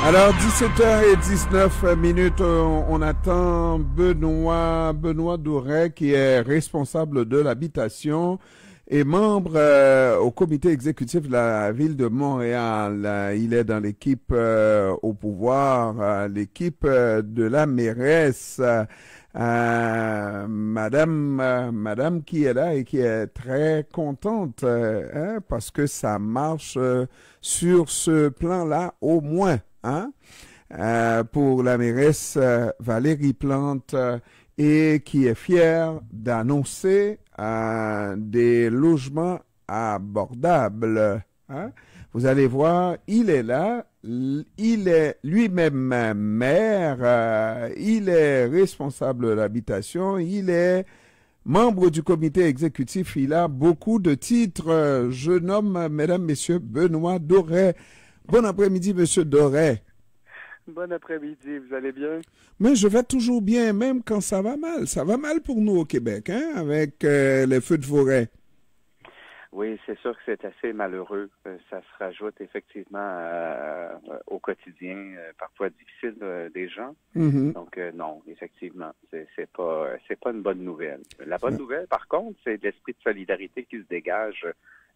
Alors, 17h19, on attend Benoît Douret, qui est responsable de l'habitation et membre au comité exécutif de la ville de Montréal. Il est dans l'équipe au pouvoir, l'équipe de la mairesse, Madame qui est là et qui est très contente parce que ça marche sur ce plan-là au moins. Hein? Pour la mairesse Valérie Plante et qui est fière d'annoncer des logements abordables. Hein? Vous allez voir, il est là, il est lui-même maire, il est responsable de l'habitation, il est membre du comité exécutif, il a beaucoup de titres. Je nomme, mesdames, messieurs, Benoît Douret. Bon après-midi, Monsieur Doré. Bon après-midi, vous allez bien? Mais je vais toujours bien, même quand ça va mal. Ça va mal pour nous au Québec, hein, avec les feux de forêt. Oui, c'est sûr que c'est assez malheureux. Ça se rajoute effectivement au quotidien, parfois difficile des gens. Mm-hmm. Donc non, effectivement, c'est pas une bonne nouvelle. La bonne nouvelle, par contre, c'est l'esprit de solidarité qui se dégage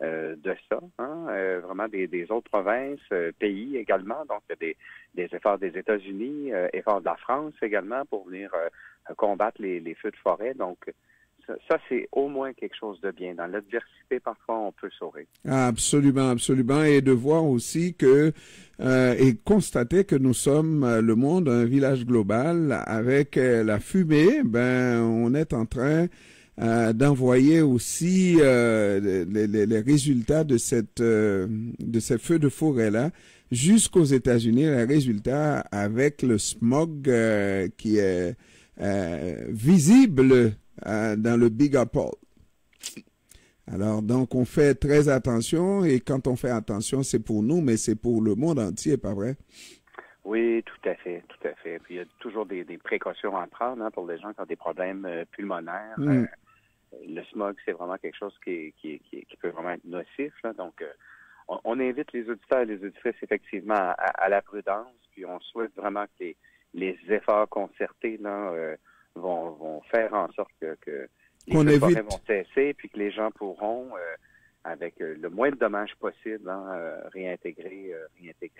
de ça, hein? Vraiment des autres provinces, pays également. Donc des efforts des États-Unis, efforts de la France également pour venir combattre les feux de forêt. Donc ça, c'est au moins quelque chose de bien. Dans l'adversité, parfois, on peut sauver. Absolument, absolument. Et de voir aussi que, et constater que nous sommes, le monde, un village global. Avec la fumée, on est en train d'envoyer aussi les résultats de ces feux de forêt-là jusqu'aux États-Unis. Les résultats avec le smog qui est visible dans le Big Apple. Alors, donc, on fait très attention, et quand on fait attention, c'est pour nous, mais c'est pour le monde entier, pas vrai? Oui, tout à fait, tout à fait. Puis il y a toujours des précautions à prendre, hein, pour les gens qui ont des problèmes pulmonaires. Le smog, c'est vraiment quelque chose qui peut vraiment être nocif, là. Donc, on invite les auditeurs et les auditrices effectivement à la prudence, puis on souhaite vraiment que les efforts concertés là vont faire en sorte que les feux de forêt vont cesser, puis que les gens pourront, avec le moins de dommages possible, réintégrer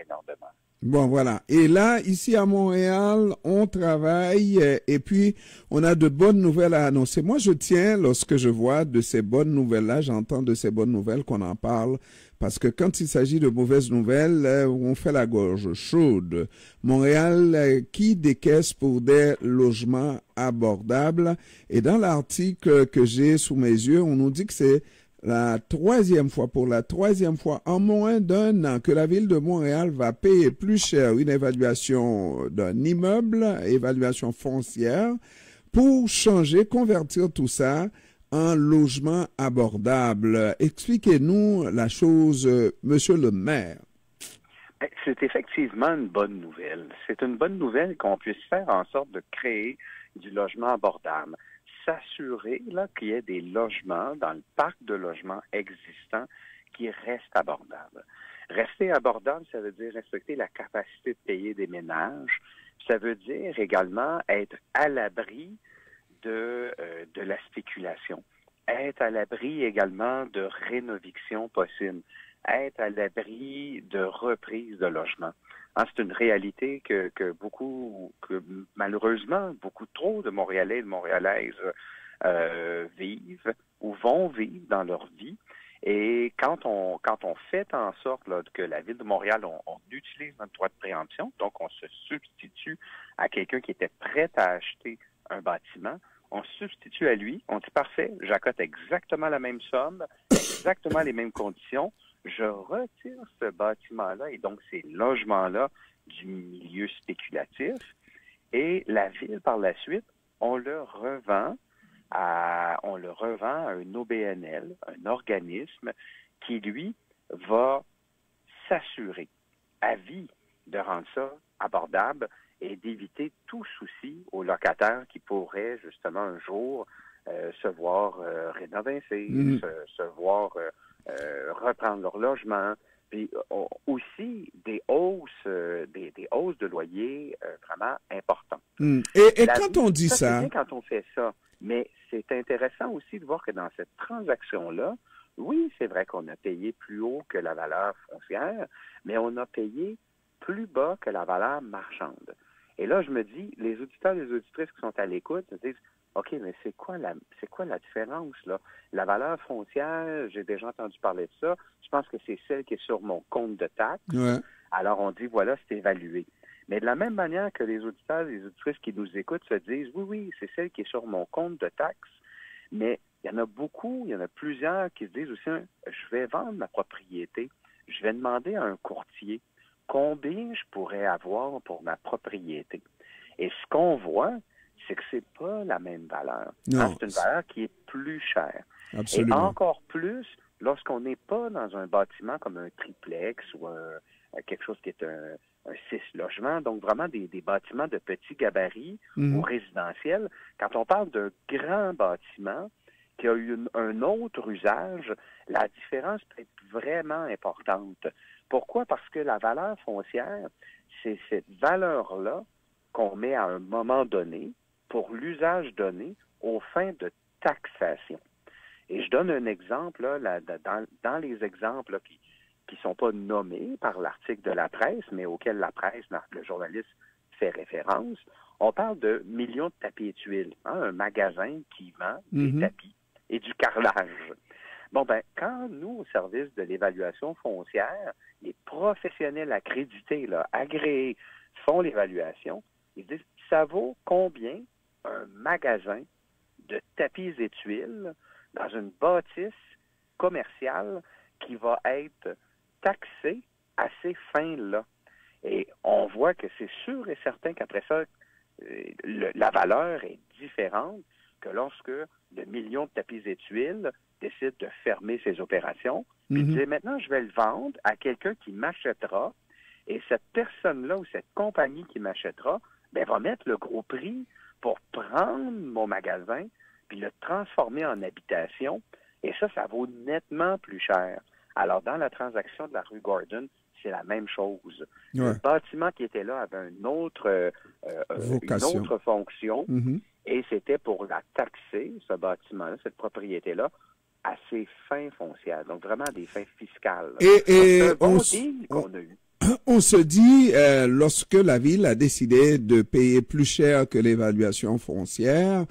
leur demande. Bon, voilà. Et là, ici à Montréal, on travaille et puis on a de bonnes nouvelles à annoncer. Moi, je tiens, lorsque je vois de ces bonnes nouvelles-là, j'entends de ces bonnes nouvelles qu'on en parle, parce que quand il s'agit de mauvaises nouvelles, on fait la gorge chaude. Montréal qui décaisse pour des logements abordables. Et dans l'article que j'ai sous mes yeux, on nous dit que c'est pour la troisième fois en moins d'un an, que la ville de Montréal va payer plus cher une évaluation d'un immeuble, évaluation foncière, pour convertir tout ça en logement abordable. Expliquez-nous la chose, monsieur le maire. C'est effectivement une bonne nouvelle. C'est une bonne nouvelle qu'on puisse faire en sorte de créer du logement abordable. S'assurer là qu'il y ait des logements dans le parc de logements existants qui restent abordables. Rester abordable, ça veut dire respecter la capacité de payer des ménages. Ça veut dire également être à l'abri de la spéculation, être à l'abri également de rénoviction possible, être à l'abri de reprise de logements. C'est une réalité que malheureusement, beaucoup trop de Montréalais et de Montréalaises vivent ou vont vivre dans leur vie. Et quand on fait en sorte là, que la Ville de Montréal, on utilise notre droit de préemption, donc on se substitue à quelqu'un qui était prêt à acheter un bâtiment, on se substitue à lui, on dit parfait, j'accote exactement la même somme, exactement les mêmes conditions, je retire ce bâtiment-là et donc ces logements-là du milieu spéculatif, et la Ville, par la suite, on le revend à un OBNL, un organisme qui, lui, va s'assurer à vie de rendre ça abordable et d'éviter tout souci aux locataires qui pourraient justement un jour se voir rénover, se voir reprendre leur logement, Puis aussi des hausses de loyer vraiment importantes. Et quand on dit ça, ça... c'est bien quand on fait ça, mais c'est intéressant aussi de voir que dans cette transaction-là, oui, c'est vrai qu'on a payé plus haut que la valeur foncière, mais on a payé plus bas que la valeur marchande. Et là, je me dis, les auditeurs et les auditrices qui sont à l'écoute se disent, OK, mais c'est quoi la différence, là? La valeur foncière, j'ai déjà entendu parler de ça. Je pense que c'est celle qui est sur mon compte de taxes. Ouais. Alors, on dit, voilà, c'est évalué. Mais de la même manière que les auditeurs et les auditrices qui nous écoutent se disent, oui, c'est celle qui est sur mon compte de taxes, mais il y en a beaucoup, il y en a plusieurs qui se disent aussi, je vais vendre ma propriété, je vais demander à un courtier combien je pourrais avoir pour ma propriété. Et ce qu'on voit, c'est que c'est pas la même valeur. Non. C'est une valeur qui est plus chère. Absolument. Et encore plus lorsqu'on n'est pas dans un bâtiment comme un triplex ou quelque chose qui est un 6 logements, donc vraiment des bâtiments de petits gabarits ou résidentiels. Quand on parle d'un grand bâtiment qui a eu un autre usage, la différence peut être vraiment importante. Pourquoi? Parce que la valeur foncière, c'est cette valeur-là qu'on met à un moment donné pour l'usage donné aux fins de taxation. Et je donne un exemple, là, dans les exemples là, qui sont pas nommés par l'article de la presse, mais auquel la presse, le journaliste fait référence, on parle de millions de tapis et tuiles. Un magasin qui vend des tapis et du carrelage. Bon, quand nous, au service de l'évaluation foncière, les professionnels accrédités, là, agréés, font l'évaluation, ils disent, ça vaut combien un magasin de tapis et tuiles dans une bâtisse commerciale qui va être taxée à ces fins-là. Et on voit que c'est sûr et certain qu'après ça, la valeur est différente que lorsque le million de tapis et tuiles décide de fermer ses opérations, puis dire maintenant je vais le vendre à quelqu'un qui m'achètera, et cette personne-là ou cette compagnie qui m'achètera, va mettre le gros prix pour prendre mon magasin puis le transformer en habitation, et ça vaut nettement plus cher. Alors, dans la transaction de la rue Gordon, c'est la même chose. Ouais. Le bâtiment qui était là avait une autre fonction, et c'était pour la taxer, ce bâtiment-là, cette propriété-là, à ses fins foncières, donc vraiment des fins fiscales. Et c'est un bon deal qu'on a eu. On se dit, lorsque la ville a décidé de payer plus cher que l'évaluation foncière,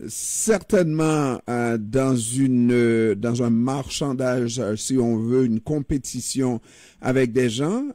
certainement dans un marchandage, si on veut, une compétition avec des gens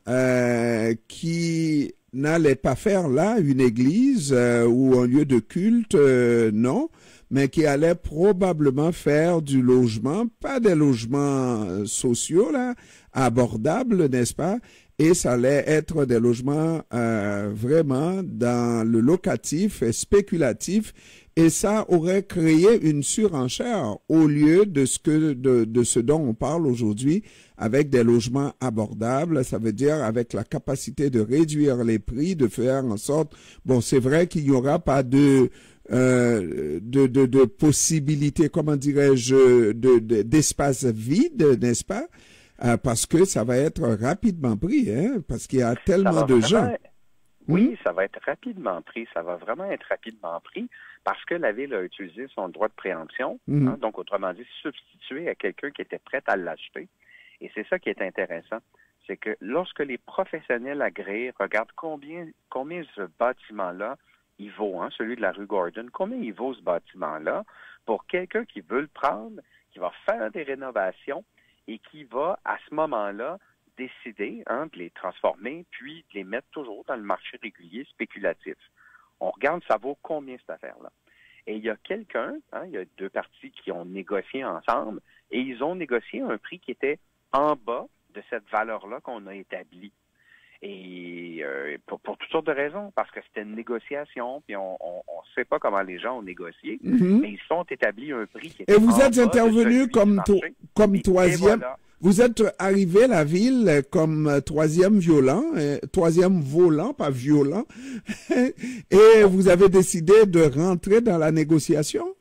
qui n'allaient pas faire là une église ou un lieu de culte, non, mais qui allaient probablement faire du logement, pas des logements sociaux là, abordables, n'est-ce pas? Et ça allait être des logements vraiment dans le locatif et spéculatif, et ça aurait créé une surenchère au lieu de ce dont on parle aujourd'hui, avec des logements abordables. Ça veut dire avec la capacité de réduire les prix, de faire en sorte, bon, c'est vrai qu'il n'y aura pas de possibilités, comment dirais-je, d'espace vide, n'est-ce pas? Parce que ça va être rapidement pris, hein, parce qu'il y a tellement de gens. Oui, ça va être rapidement pris. Ça va vraiment être rapidement pris parce que la Ville a utilisé son droit de préemption, hein, donc autrement dit, substituer à quelqu'un qui était prêt à l'acheter. Et c'est ça qui est intéressant. C'est que lorsque les professionnels agréés regardent combien ce bâtiment-là il vaut, hein, celui de la rue Gordon, combien il vaut ce bâtiment-là pour quelqu'un qui veut le prendre, qui va faire des rénovations, et qui va, à ce moment-là, décider de les transformer, puis de les mettre toujours dans le marché régulier spéculatif. On regarde, ça vaut combien cette affaire-là. Et il y a quelqu'un, il y a deux parties qui ont négocié ensemble, et ils ont négocié un prix qui était en bas de cette valeur-là qu'on a établie. Et pour toutes sortes de raisons, parce que c'était une négociation, puis on ne sait pas comment les gens ont négocié, mais ils sont établis un prix qui était. Et vous êtes intervenu comme troisième. Voilà. Vous êtes arrivé à la ville comme troisième volant, pas violent, et vous avez décidé de rentrer dans la négociation?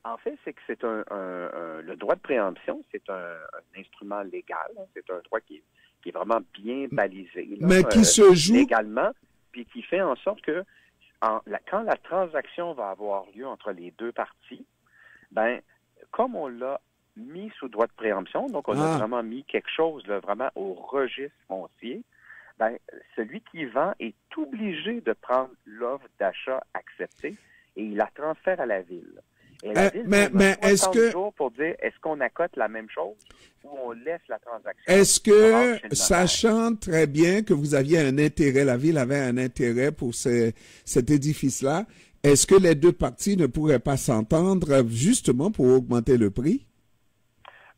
En fait, c'est que c'est le droit de préemption, c'est un instrument légal, hein. C'est un droit qui est vraiment bien balisé là, Mais qui se joue... légalement, puis qui fait en sorte que quand la transaction va avoir lieu entre les deux parties, ben, comme on l'a mis sous droit de préemption, donc on a vraiment mis quelque chose là, vraiment au registre foncier, ben, celui qui vend est obligé de prendre l'offre d'achat acceptée et il la transfère à la ville. Et la ville mais est-ce que jours pour dire est-ce qu'on accote la même chose ou on laisse la transaction? Est-ce que, sachant très bien que vous aviez un intérêt, la ville avait un intérêt pour cet édifice-là, est-ce que les deux parties ne pourraient pas s'entendre justement pour augmenter le prix?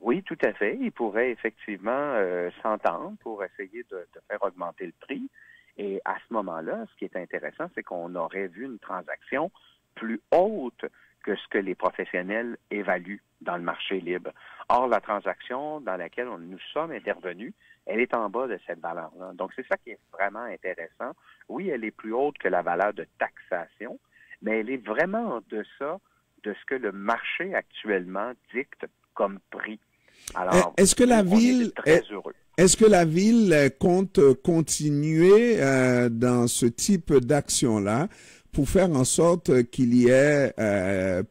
Oui, tout à fait. Ils pourraient effectivement s'entendre pour essayer de faire augmenter le prix. Et à ce moment-là, ce qui est intéressant, c'est qu'on aurait vu une transaction plus haute que ce que les professionnels évaluent dans le marché libre. Or, la transaction dans laquelle nous sommes intervenus, elle est en bas de cette valeur-là. Donc, c'est ça qui est vraiment intéressant. Oui, elle est plus haute que la valeur de taxation, mais elle est vraiment en deçà de ce que le marché actuellement dicte comme prix. Alors, est-ce que la ville très heureux. Est-ce que la ville compte continuer dans ce type d'action-là pour faire en sorte qu'il y ait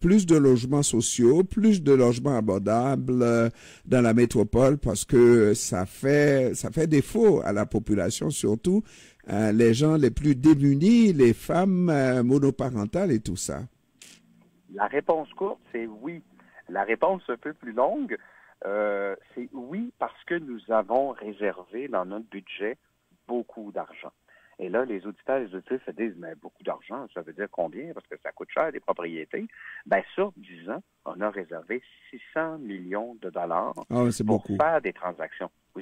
plus de logements sociaux, plus de logements abordables dans la métropole, parce que ça fait défaut à la population, surtout les gens les plus démunis, les femmes monoparentales et tout ça? La réponse courte, c'est oui. La réponse un peu plus longue, c'est oui parce que nous avons réservé dans notre budget beaucoup d'argent. Et là, les auditeurs et les auditrices se disent, mais beaucoup d'argent, ça veut dire combien? Parce que ça coûte cher, des propriétés. Bien, sur 10 ans, on a réservé 600 millions de dollars pour faire des transactions. Vous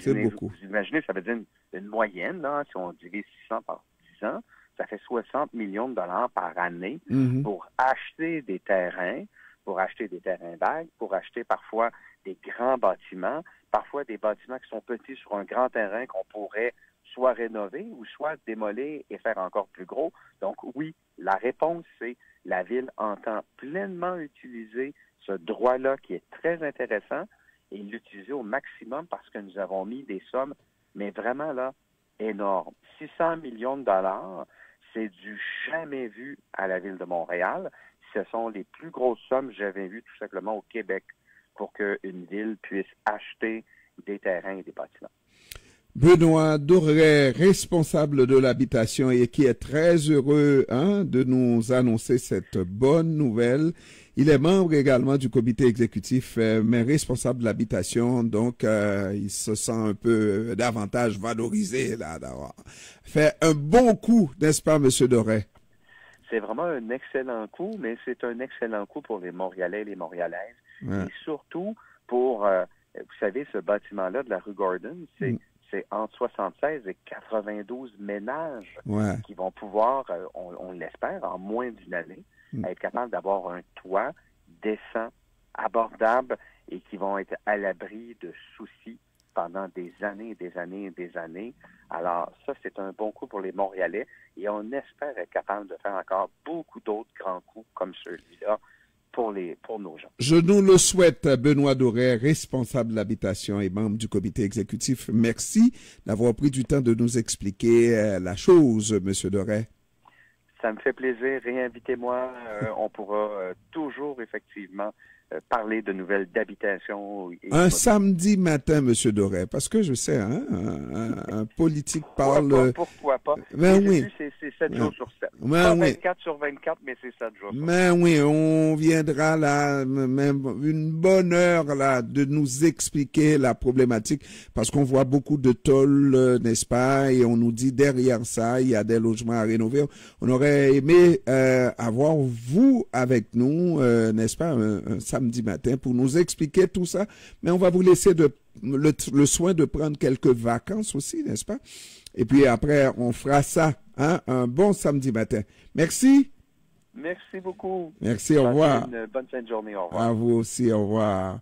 imaginez, ça veut dire une moyenne, là, si on divise 600 par 10 ans, ça fait 60 millions de dollars par année pour acheter des terrains, vagues, pour acheter parfois des grands bâtiments, parfois des bâtiments qui sont petits sur un grand terrain qu'on pourrait soit rénover ou soit démolir et faire encore plus gros. Donc oui, la réponse, c'est la ville entend pleinement utiliser ce droit-là qui est très intéressant et l'utiliser au maximum parce que nous avons mis des sommes, mais vraiment là, énormes. 600 millions de dollars, c'est du jamais vu à la ville de Montréal. Ce sont les plus grosses sommes que j'avais vues tout simplement au Québec pour qu'une ville puisse acheter des terrains et des bâtiments. Benoît Doré, responsable de l'habitation et qui est très heureux de nous annoncer cette bonne nouvelle. Il est membre également du comité exécutif, mais responsable de l'habitation, donc il se sent un peu davantage valorisé là d'avoir fait un bon coup, n'est-ce pas, Monsieur Doré? C'est vraiment un excellent coup, mais c'est un excellent coup pour les Montréalais et les Montréalaises. Ouais. Et surtout pour, vous savez, ce bâtiment-là de la rue Gordon, c'est entre 76 et 92 ménages qui vont pouvoir, on l'espère, en moins d'une année, être capables d'avoir un toit décent, abordable et qui vont être à l'abri de soucis pendant des années et des années et des années. Alors, ça, c'est un bon coup pour les Montréalais et on espère être capable de faire encore beaucoup d'autres grands coups comme celui-là pour nos gens. Je nous le souhaite, Benoît Doré, responsable de l'habitation et membre du comité exécutif. Merci d'avoir pris du temps de nous expliquer la chose, Monsieur Doré. Ça me fait plaisir. Réinvitez-moi. On pourra toujours, effectivement, parler de nouvelles d'habitation. Un samedi matin, Monsieur Doré, parce que je sais, un politique parle... Pourquoi pas? Ben oui. C'est 7 jours sur 7. Pas 24 sur 24, mais c'est 7 jours sur 7. Mais oui, on viendra là, même une bonne heure là, de nous expliquer la problématique, parce qu'on voit beaucoup de tôles, n'est-ce pas, et on nous dit derrière ça, il y a des logements à rénover. On aurait aimé avoir vous avec nous, n'est-ce pas, un samedi matin pour nous expliquer tout ça, mais on va vous laisser le soin de prendre quelques vacances aussi, n'est-ce pas? Et puis après, on fera ça, un bon samedi matin. Merci. Merci beaucoup. Merci, au revoir. Une bonne fin de journée, au revoir. À vous aussi, au revoir.